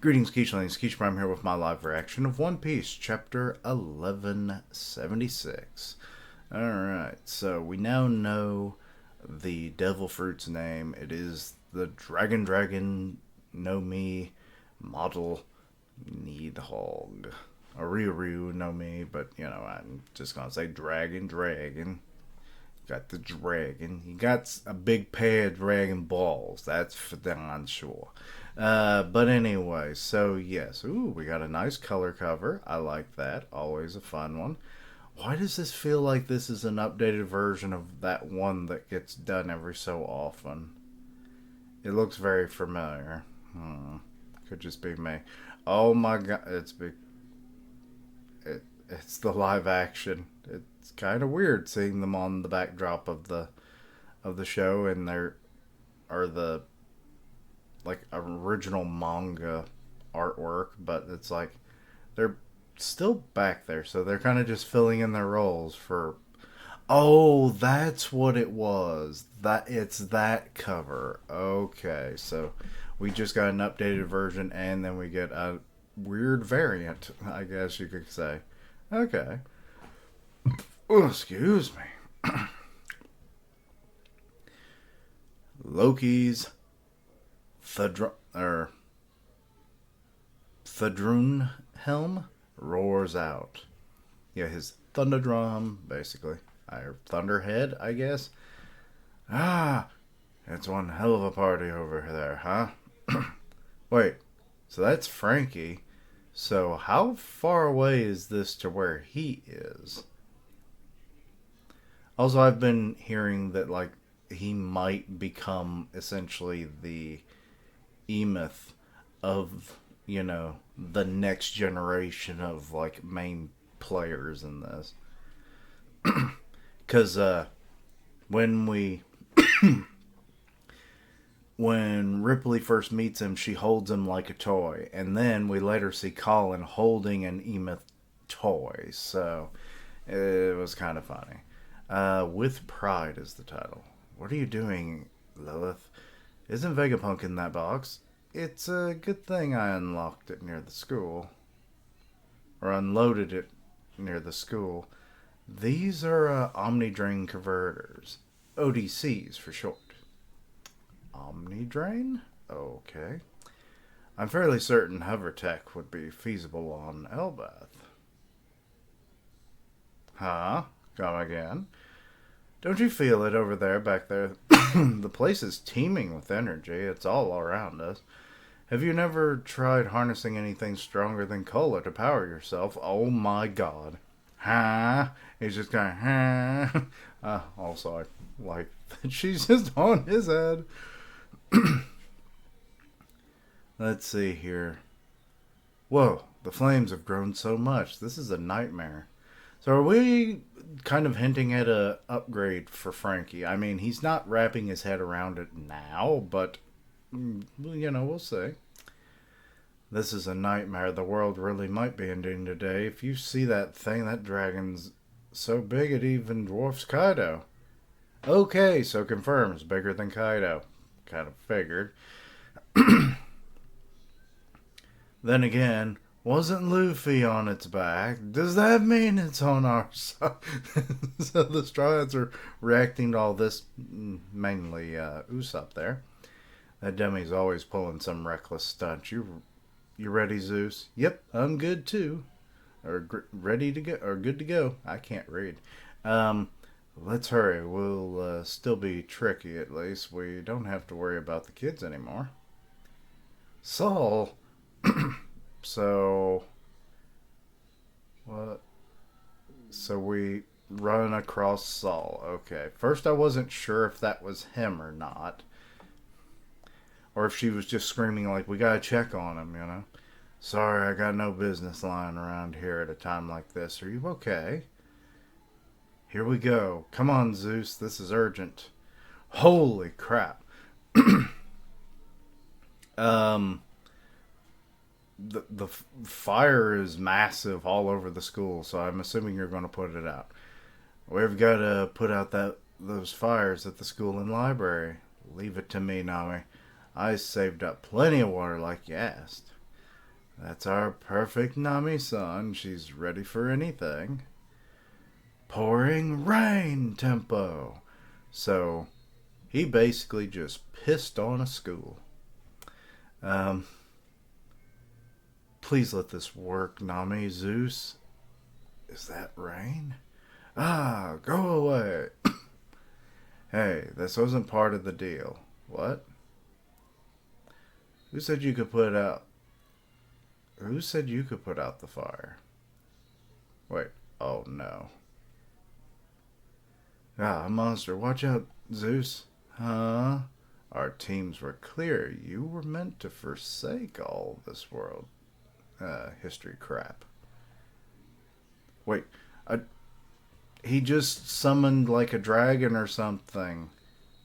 Greetings, Keechlings. Keech Prime here with my live reaction of One Piece, Chapter 1176. Alright, so we now know the Devil Fruit's name. It is the Dragon no Mi model Needhog. Ariru no Mi, but I'm just gonna say Dragon. Got the dragon. He got a big pair of dragon balls. That's for darn sure. But anyway, so yes. Ooh, we got a nice color cover. I like that. Always a fun one. Why does this feel like this is an updated version of that one that gets done every so often? It looks very familiar. Could just be me. Oh my god, it's the live action. It's kind of weird seeing them on the backdrop of the show, and there are the like original manga artwork, but it's like they're still back there, so they're kind of just filling in their roles for. Oh, that's what it was. It's that cover. Okay, so we just got an updated version, and then we get a weird variant, I guess you could say. Okay. Oh, excuse me. Loki's Thadrun helm roars out. Yeah, his thunder drum, basically. Thunderhead, I guess. Ah, it's one hell of a party over there, huh? Wait, so that's Frankie. So how far away is this to where he is? Also, I've been hearing that like he might become essentially the Emeth of the next generation of like main players in this. Because when we when Ripley first meets him, she holds him like a toy, and then we later see Colin holding an Emeth toy. So it was kind of funny. With Pride is the title. What are you doing, Lilith? Isn't Vegapunk in that box? It's a good thing I unlocked it near the school. Or unloaded it near the school. These are Omnidrain converters. ODCs for short. Omnidrain? Okay. I'm fairly certain hover tech would be feasible on Elbath. Huh? Come again? Don't you feel it over there, back there? The place is teeming with energy. It's all around us. Have you never tried harnessing anything stronger than cola to power yourself? Oh my god. Huh? He's just going, huh? Also, I like that she's just on his head. Let's see here. Whoa, the flames have grown so much. This is a nightmare. So are we kind of hinting at a upgrade for Frankie? I mean, he's not wrapping his head around it now, but we'll see. This is a nightmare. The world really might be ending today. If you see that thing, that dragon's so big it even dwarfs Kaido. Okay, so confirms bigger than Kaido. Kind of figured. Then again, wasn't Luffy on its back? Does that mean it's on our side? So the Straw Hats are reacting to all this, mainly Usopp there. That dummy's always pulling some reckless stunt. You ready, Zeus? Yep, I'm good too. Or ready to go, or good to go. I can't read. Let's hurry. We'll still be tricky at least. We don't have to worry about the kids anymore. Saul. So what? So we run across Saul. Okay. First, I wasn't sure if that was him or not, or if she was just screaming like, "We gotta check on him," Sorry, I got no business lying around here at a time like this. Are you okay? Here we go. Come on, Zeus. This is urgent. Holy crap. The fire is massive all over the school, so I'm assuming you're going to put it out. We've got to put out those fires at the school and library. Leave it to me, Nami. I saved up plenty of water like you asked. That's our perfect Nami-san. She's ready for anything. Pouring rain tempo. So he basically just pissed on a school. Um, please let this work, Nami. Zeus. Is that rain? Ah, go away. Hey, this wasn't part of the deal. What? Who said you could put out? Who said you could put out the fire? Wait. Oh no. Ah, a monster. Watch out, Zeus. Huh? Our teams were clear. You were meant to forsake all this world history crap. Wait, I, he just summoned like a dragon or something,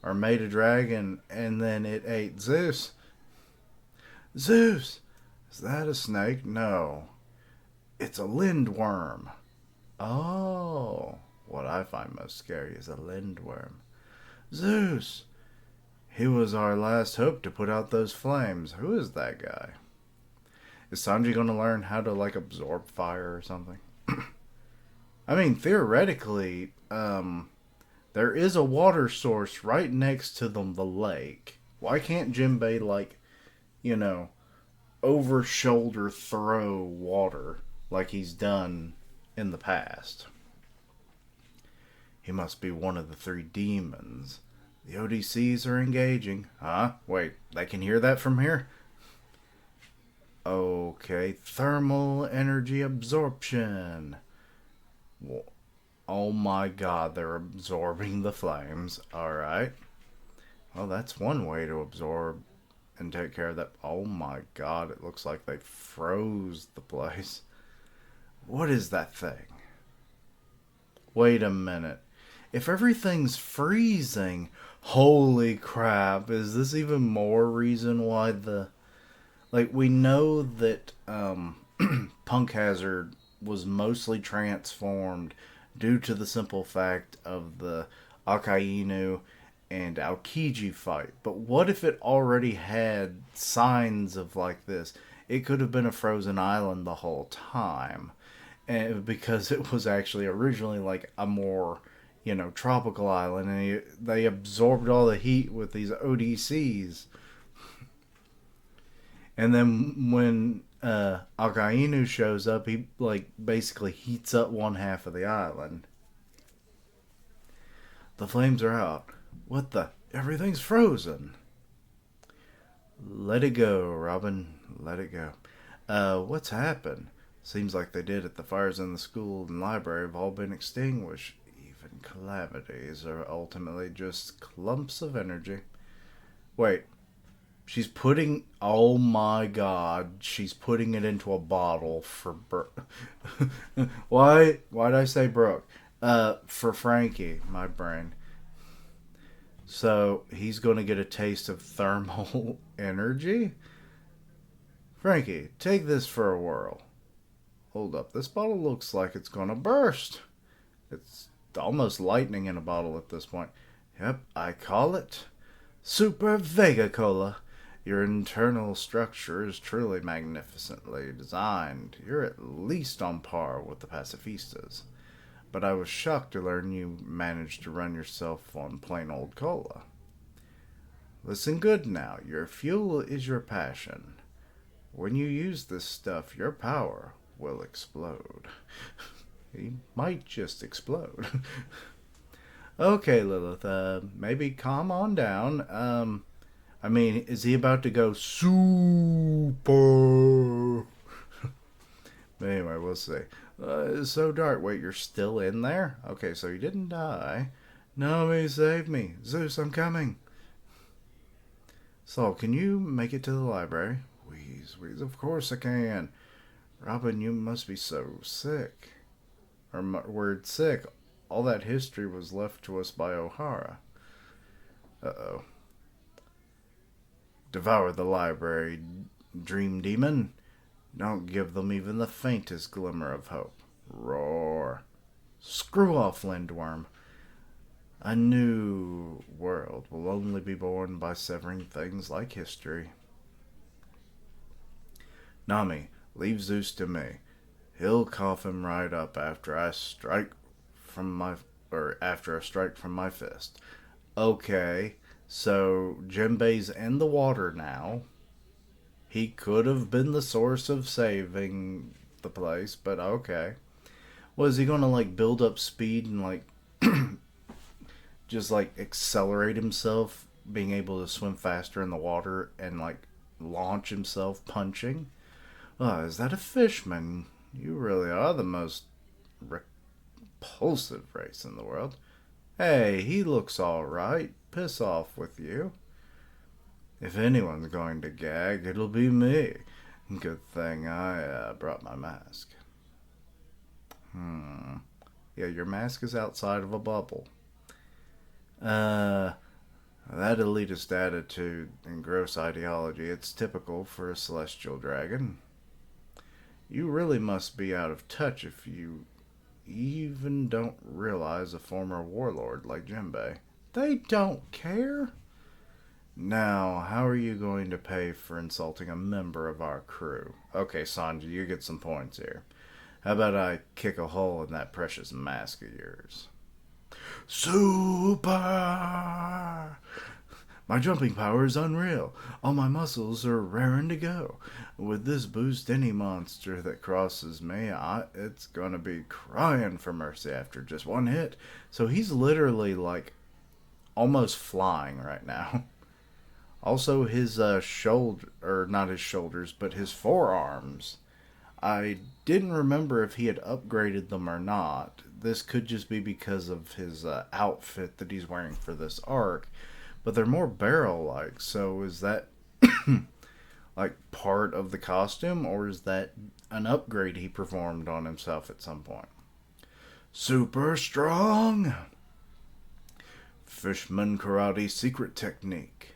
or made a dragon, and then it ate Zeus. Zeus! Is that a snake? No. It's a lindworm. Oh. What I find most scary is a lindworm. Zeus! He was our last hope to put out those flames. Who is that guy? Is Sanji going to learn how to, like, absorb fire or something? I mean, theoretically, there is a water source right next to the lake. Why can't Jinbei, like, you know, over shoulder throw water like he's done in the past? He must be one of the three demons. The ODCs are engaging. Huh? Wait, they can hear that from here? Okay, thermal energy absorption. Well, oh my god, they're absorbing the flames. Alright. Well, that's one way to absorb and take care of that. Oh my god, it looks like they froze the place. What is that thing? Wait a minute. If everything's freezing, holy crap, is this even more reason why the... Like, we know that Punk Hazard was mostly transformed due to the simple fact of the Akainu and Aokiji fight. But what if it already had signs of like this? It could have been a frozen island the whole time. And because it was actually originally like a more, tropical island, and they absorbed all the heat with these ODCs. And then when Akainu shows up, he like basically heats up one half of the island. The flames are out. What the? Everything's frozen. Let it go, Robin. Let it go. What's happened? Seems like they did it. The fires in the school and library have all been extinguished. Even calamities are ultimately just clumps of energy. Wait, she's putting... Oh my god, she's putting it into a bottle for Why'd I say Brooke? For Frankie, my brain. So, he's going to get a taste of thermal energy? Frankie, take this for a whirl. Hold up, this bottle looks like it's going to burst. It's almost lightning in a bottle at this point. Yep, I call it Super Vega Cola. Your internal structure is truly magnificently designed. You're at least on par with the pacifistas. But I was shocked to learn you managed to run yourself on plain old cola. Listen good now. Your fuel is your passion. When you use this stuff, your power will explode. He might just explode. Okay, Lilith, maybe calm on down. I mean, is he about to go super? Anyway, we'll see. It's so dark. Wait, you're still in there? Okay, so you didn't die. No, save me. Zeus, I'm coming. Saul, can you make it to the library? Wheeze, of course I can. Robin, you must be so sick. Or word sick. All that history was left to us by O'Hara. Uh-oh. Devour the library, dream demon. Don't give them even the faintest glimmer of hope. Roar. Screw off, Lindworm. A new world will only be born by severing things like history. Nami, Leave Zeus to me. He'll cough him right up after I strike from my fist. Okay, so Jinbei's in the water now. He could have been the source of saving the place, but okay. Was he gonna like build up speed and like just like accelerate himself, being able to swim faster in the water and like launch himself punching? Oh, is that a fishman? You really are the most repulsive race in the world. Hey, he looks alright. Piss off with you. If anyone's going to gag, it'll be me. Good thing I brought my mask. Yeah, your mask is outside of a bubble. Uh, that elitist attitude and gross ideology, it's typical for a celestial dragon. You really must be out of touch if you even don't realize a former warlord like Jinbei. They don't care. Now, how are you going to pay for insulting a member of our crew? Okay, Sanji, you get some points here. How about I kick a hole in that precious mask of yours? Super! My jumping power is unreal. All my muscles are raring to go. With this boost, any monster that crosses me, it's gonna be crying for mercy after just one hit. So he's literally like almost flying right now. Also, his shoulder, or not his shoulders, but his forearms. I didn't remember if he had upgraded them or not. This could just be because of his outfit that he's wearing for this arc, but they're more barrel like. So is that like part of the costume, or is that an upgrade he performed on himself at some point? Super strong! Fishman Karate secret technique.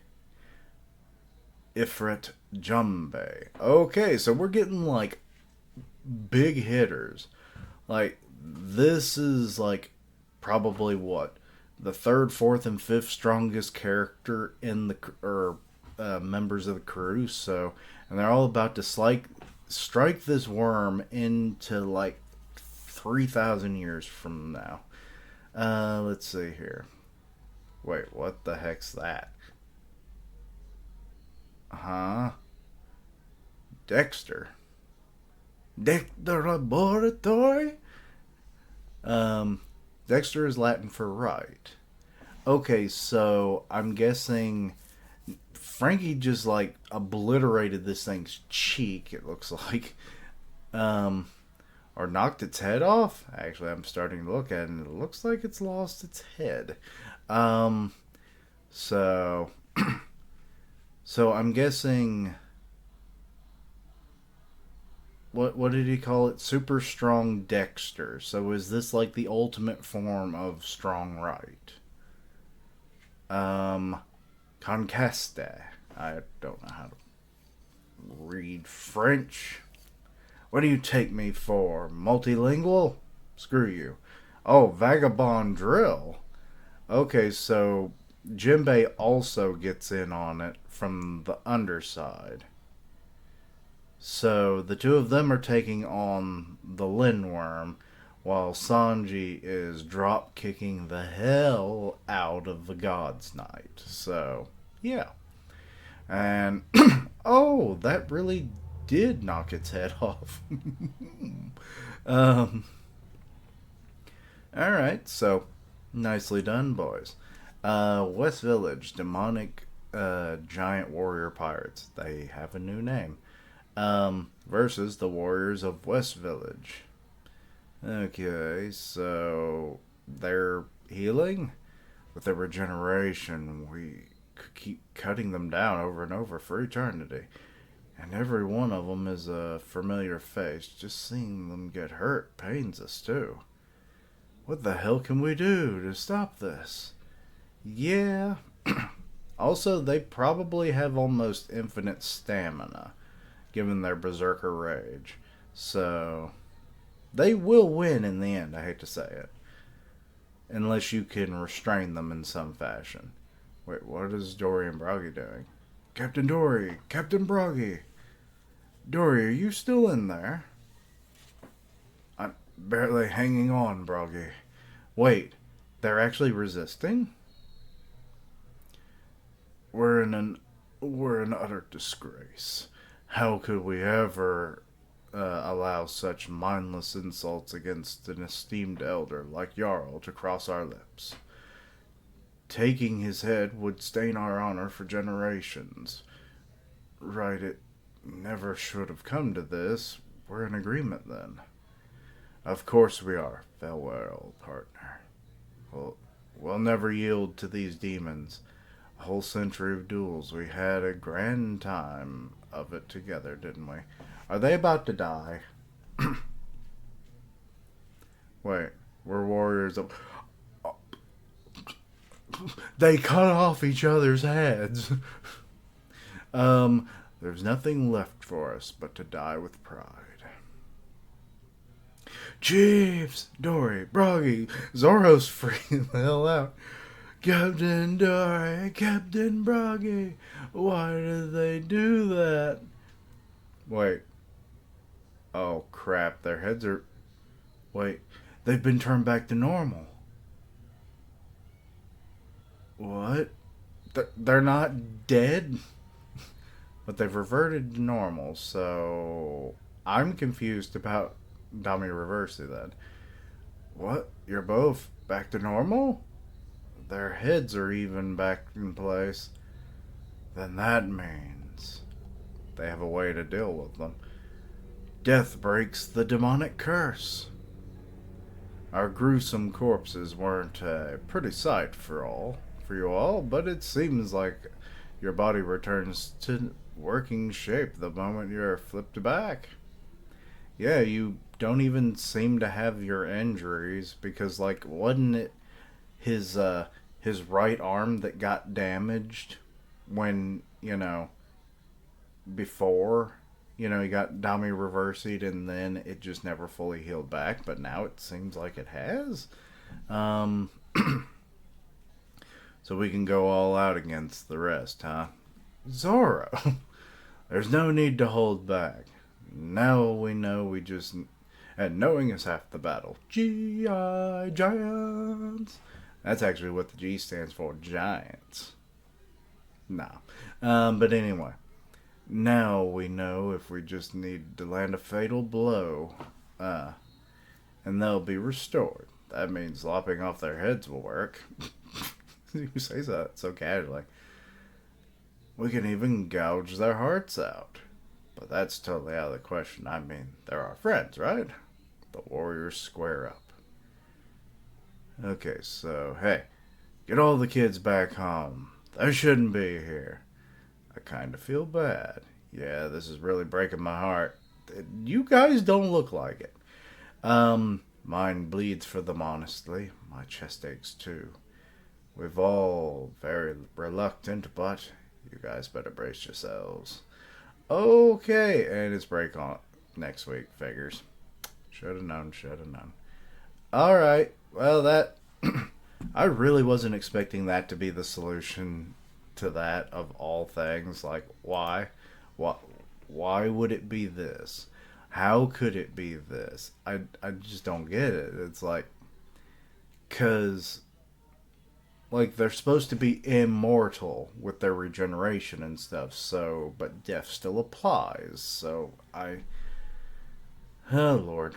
Ifrit Jumbe. Okay, so we're getting like big hitters. Like, this is like probably what? The third, fourth, and fifth strongest character in the members of the crew. So, and they're all about to strike this worm into like 3,000 years from now. Let's see here. Wait, what the heck's that? Huh? Dexter. Dexter Laboratory? Dexter is Latin for right. Okay, so I'm guessing Frankie just like obliterated this thing's cheek, it looks like. Or knocked its head off. Actually, I'm starting to look at it and it looks like it's lost its head. So so I'm guessing what did he call it? Super strong Dexter. So is this like the ultimate form of strong right? Conqueste. I don't know how to read French. What do you take me for? Multilingual? Screw you. Oh, vagabond drill. Okay, so Jinbei also gets in on it from the underside. So the two of them are taking on the Lindworm, while Sanji is drop kicking the hell out of the God's Knight. So, yeah. And, oh, that really did knock its head off. Alright, so, nicely done, boys. West Village, demonic giant warrior pirates. They have a new name. Versus the warriors of West Village. Okay, so they're healing? With their regeneration, we could keep cutting them down over and over for eternity. And every one of them is a familiar face. Just seeing them get hurt pains us too. What the hell can we do to stop this? Yeah. Also, they probably have almost infinite stamina, given their berserker rage. So, they will win in the end, I hate to say it. Unless you can restrain them in some fashion. Wait, what is Dory and Broggy doing? Captain Dory! Captain Broggy! Dory, are you still in there? I'm barely hanging on, Broggy. Wait, they're actually resisting? We're in an we're in utter disgrace. How could we ever allow such mindless insults against an esteemed elder like Jarl to cross our lips? Taking his head would stain our honor for generations. Right, it never should have come to this. We're in agreement then. Of course we are, farewell, partner. Well, we'll never yield to these demons. A whole century of duels. We had a grand time of it together, didn't we? Are they about to die? Wait, we're warriors of. They cut off each other's heads. There's nothing left for us but to die with pride. Chiefs, Dory, Broggy, Zoros freaking the hell out. Captain Dory, Captain Broggy, why did they do that? Wait. Oh crap, their heads are. Wait, they've been turned back to normal. What? They're not dead? But they've reverted to normal, so. I'm confused about Dami Reversi then. What? You're both back to normal? Their heads are even back in place. Then that means they have a way to deal with them. Death breaks the demonic curse. Our gruesome corpses weren't a pretty sight for you all, but it seems like your body returns to working shape the moment you're flipped back. Yeah, you don't even seem to have your injuries because, like, wasn't it his right arm that got damaged when before he got Dami reversied and then it just never fully healed back, but now it seems like it has. Um, so we can go all out against the rest, huh? Zoro, there's no need to hold back. Now we know we just. And knowing is half the battle. G.I. Giants! That's actually what the G stands for, Giants. Nah. But anyway. Now we know if we just need to land a fatal blow, and they'll be restored. That means lopping off their heads will work. You say that so casually. We can even gouge their hearts out. But that's totally out of the question. I mean, they're our friends, right? The warriors square up. Okay, so, hey, get all the kids back home. They shouldn't be here. I kind of feel bad. Yeah, this is really breaking my heart. You guys don't look like it. Mine bleeds for them, honestly. My chest aches, too. We've all very reluctant, but you guys better brace yourselves. Okay, and it's break on next week, figures. Should have known. Alright, well, that. I really wasn't expecting that to be the solution to that, of all things. Like, why? Why would it be this? How could it be this? I just don't get it. It's like, because, like, they're supposed to be immortal with their regeneration and stuff, so, but death still applies, so oh Lord.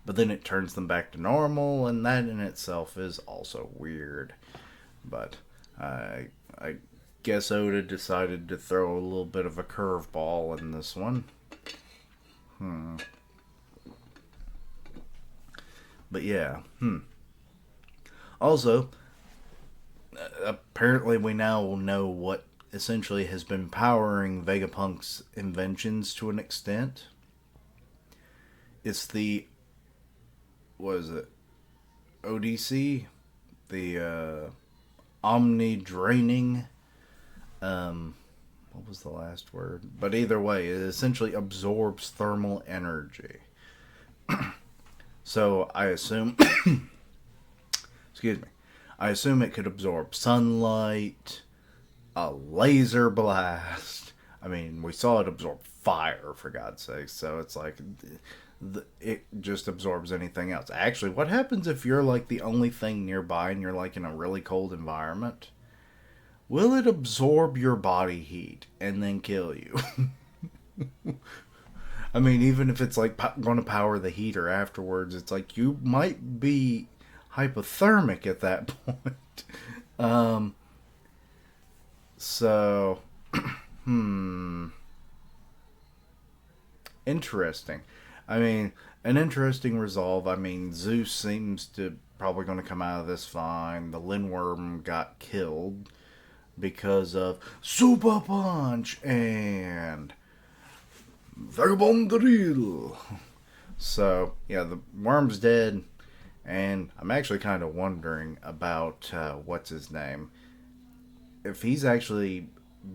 But then it turns them back to normal, and that in itself is also weird. But I guess Oda decided to throw a little bit of a curveball in this one. But yeah. Also, apparently we now know what essentially has been powering Vegapunk's inventions to an extent. It's the, what is it, ODC? The omni-draining, what was the last word? But either way, it essentially absorbs thermal energy. So I assume, excuse me, I assume it could absorb sunlight, a laser blast, I mean, we saw it absorb fire, for God's sake. So it's like it just absorbs anything else. Actually, what happens if you're like the only thing nearby and you're like in a really cold environment? Will it absorb your body heat and then kill you? I mean, even if it's like going to power the heater afterwards, it's like you might be hypothermic at that point. Um, so, hmm, interesting. I mean, an interesting resolve. I mean, Zeus seems to probably going to come out of this fine. The Lindworm got killed because of Super Punch and Vagabond Drill. So, yeah, the worm's dead, and I'm actually kind of wondering about what's his name. If he's actually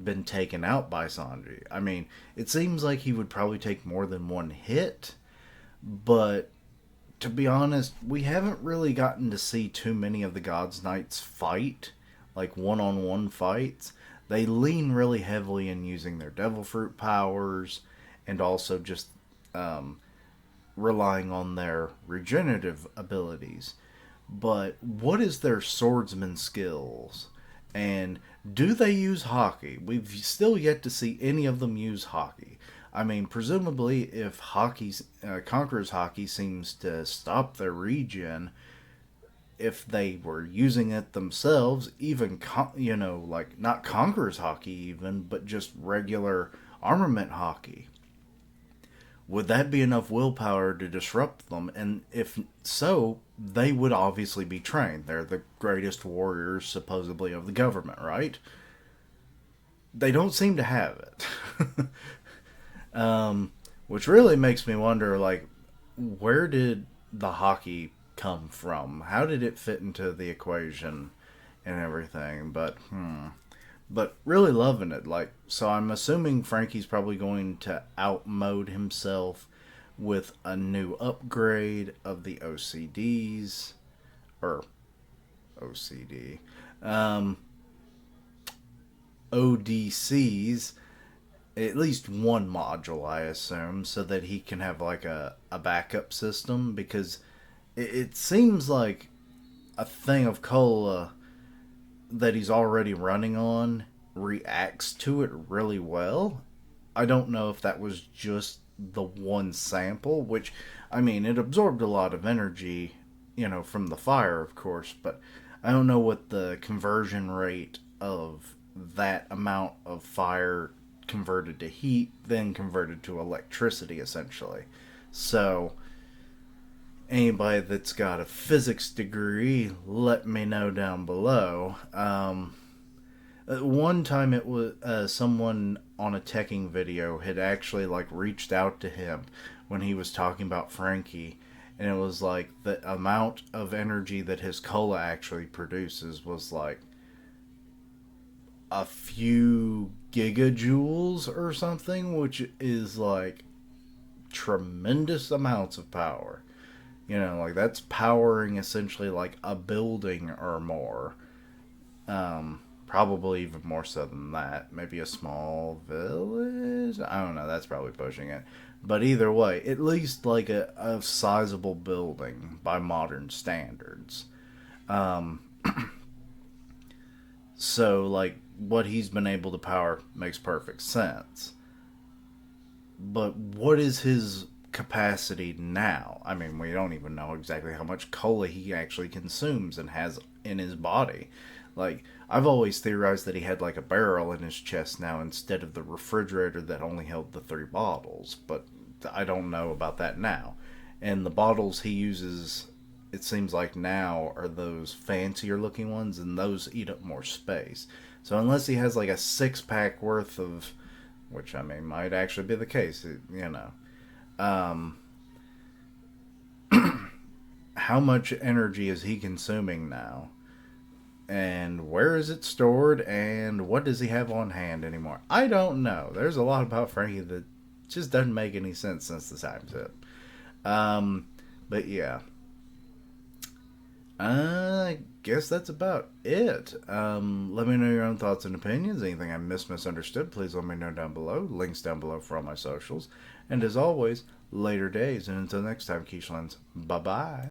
been taken out by Sanji. I mean, it seems like he would probably take more than one hit, but to be honest, we haven't really gotten to see too many of the Gods Knights fight, like one on one fights. They lean really heavily in using their Devil Fruit powers and also just um, relying on their regenerative abilities. But what is their swordsman skills? And do they use hockey? We've still yet to see any of them use hockey. I mean, presumably, if hockey's Conqueror's hockey seems to stop their regen, if they were using it themselves, even like not Conqueror's hockey, even, but just regular armament hockey, would that be enough willpower to disrupt them? And if so, they would obviously be trained. They're the greatest warriors, supposedly, of the government, right? They don't seem to have it. Which really makes me wonder, like, where did the hockey come from? How did it fit into the equation and everything? But really loving it. Like, so I'm assuming Frankie's probably going to outmode himself with a new upgrade of the OCDs or OCD, um, ODCs, at least one module, I assume, so that he can have like a backup system because it seems like a thing of cola that he's already running on reacts to it really well. I don't know if that was just the one sample, which, I mean, it absorbed a lot of energy, from the fire, of course, but I don't know what the conversion rate of that amount of fire converted to heat, then converted to electricity, essentially. So, anybody that's got a physics degree, let me know down below. One time it was someone on a teching video had actually like reached out to him when he was talking about Frankie, and it was like the amount of energy that his cola actually produces was like a few gigajoules or something, which is like tremendous amounts of power. Like that's powering essentially like a building or more. Probably even more so than that. Maybe a small village? I don't know. That's probably pushing it. But either way, at least like a sizable building by modern standards. Um, so, like, what he's been able to power makes perfect sense. But what is his capacity now? I mean, we don't even know exactly how much cola he actually consumes and has in his body. Like, I've always theorized that he had like a barrel in his chest now instead of the refrigerator that only held the 3 bottles, but I don't know about that now. And the bottles he uses, it seems like now, are those fancier looking ones, and those eat up more space. So unless he has like a 6 pack worth of, which I mean might actually be the case, um, how much energy is he consuming now? And where is it stored? And what does he have on hand anymore? I don't know. There's a lot about Frankie that just doesn't make any sense since the time skip. But yeah, I guess that's about it. Let me know your own thoughts and opinions. Anything I misunderstood, please let me know down below. Links down below for all my socials. And as always, later days. And until next time, Keishlands, bye bye.